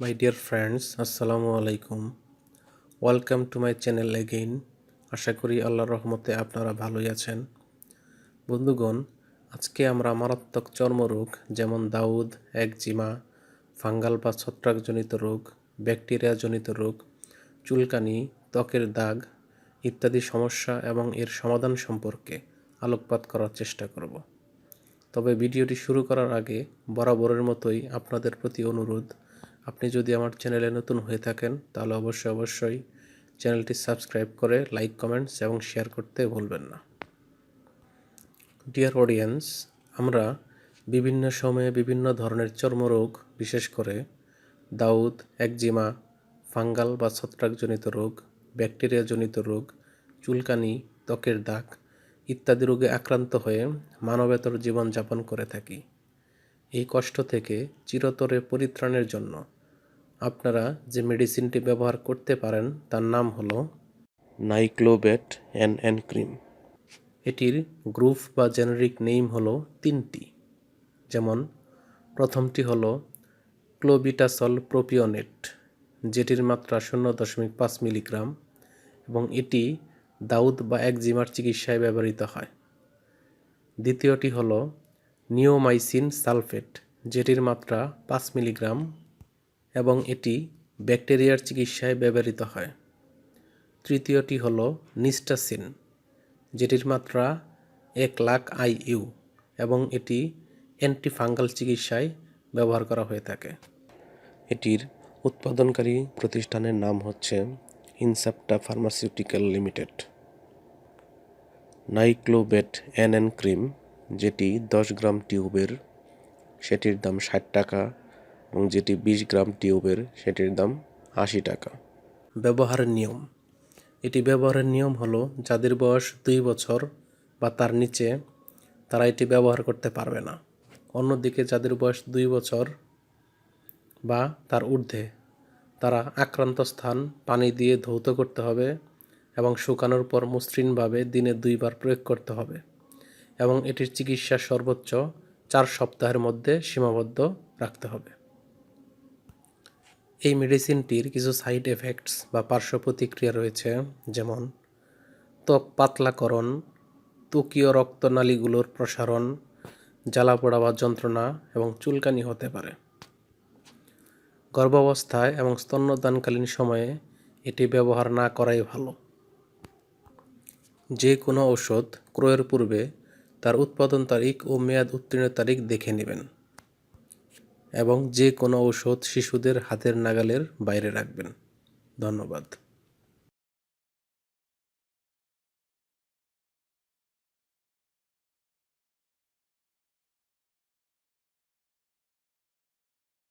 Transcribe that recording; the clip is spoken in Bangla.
My dear friends, Assalamu alaikum. Welcome to my channel again. আশা করি আল্লাহর রহমতে আপনারা ভালোই আছেন। বন্ধুগণ, আজকে আমরা মারাত্মক চর্মরোগ যেমন দাউদ, একজিমা, ফাঙ্গাল বা ছত্রাকজনিত রোগ, ব্যাকটেরিয়াজনিত রোগ, চুলকানি, ত্বকের দাগ ইত্যাদি সমস্যা এবং এর সমাধান সম্পর্কে আলোকপাত করার চেষ্টা করব। তবে ভিডিওটি শুরু করার আগে বরাবরের মতোই আপনাদের প্রতি অনুরোধ, আপনি যদি আমার চ্যানেলে নতুন হয়ে থাকেন তাহলে অবশ্যই চ্যানেলটি সাবস্ক্রাইব করে লাইক, কমেন্টস এবং শেয়ার করতে ভুলবেন না। ডিয়ার অডিয়েন্স, আমরা বিভিন্ন সময়ে বিভিন্ন ধরনের চর্মরোগ, বিশেষ করে দাউদ, একজিমা, ফাঙ্গাল বা ছত্রাকজনিত রোগ, ব্যাকটেরিয়াজনিত রোগ, চুলকানি, ত্বকের দাগ ইত্যাদি রোগে আক্রান্ত হয়ে মানবেতর জীবনযাপন করে থাকি। এই কষ্ট থেকে চিরতরে পরিত্রাণের জন্য আপনারা যে মেডিসিনটি ব্যবহার করতে পারেন তার নাম হলো নাইক্লোবেট NN ক্রিম। এটির গ্রুপ বা জেনেরিক নেম হলো তিনটি, যেমন প্রথমটি হলো ক্লোবিটাসল প্রোপিওনেট, যেটির মাত্রা 0.5 মিলিগ্রাম এবং এটি দাউদ বা একজিমার চিকিৎসায় ব্যবহৃত হয়। দ্বিতীয়টি হলো নিওমাইসিন সালফেট, যেটির মাত্রা 5 মিলিগ্রাম এবং এটি ব্যাকটেরিয়ার চিকিৎসায় ব্যবহৃত হয়। তৃতীয়টি হলো নিস্টাসিন, যেটির মাত্রা 1,00,000 IU এবং এটি অ্যান্টিফাঙ্গাল চিকিৎসায় ব্যবহার করা হয়ে থাকে। এটির উৎপাদনকারী প্রতিষ্ঠানের নাম হচ্ছে ইনসেপ্টা ফার্মাসিউটিক্যাল লিমিটেড। নাইক্লোবেট NN ক্রিম, যেটি 10 গ্রাম টিউবের, সেটির দাম 60 টাকা এবং যেটি 20 গ্রাম টিউবের সেটির দাম 80 টাকা। ব্যবহারের নিয়ম: এটি ব্যবহারের নিয়ম হলো যাদের বয়স 2 বছর বা তার নিচে তারা এটি ব্যবহার করতে পারবে না। অন্যদিকে যাদের বয়স 2 বছর বা তার ঊর্ধ্বে তারা আক্রান্ত স্থান পানি দিয়ে ধৌত করতে হবে এবং শুকানোর পর মসৃণভাবে দিনে 2 বার প্রয়োগ করতে হবে এবং এটির চিকিৎসা সর্বোচ্চ 4 সপ্তাহের মধ্যে সীমাবদ্ধ রাখতে হবে। এই মেডিসিনটির কিছু সাইড এফেক্টস বা পার্শ্ব প্রতিক্রিয়া রয়েছে, যেমন ত্বক পাতলাকরণ, ত্বকীয় রক্তনালীগুলোর প্রসারণ, জ্বালাপোড়া বা যন্ত্রণা এবং চুলকানি হতে পারে। গর্ভাবস্থায় এবং স্তন্যদানকালীন সময়ে এটি ব্যবহার না করাই ভালো। যে কোনো ঔষধ ক্রয়ের পূর্বে তার উৎপাদন তারিখ ও মেয়াদ উত্তীর্ণের তারিখ দেখে নেবেন এবং যে কোনো ঔষধ শিশুদের হাতের নাগালের বাইরে রাখবেন। ধন্যবাদ।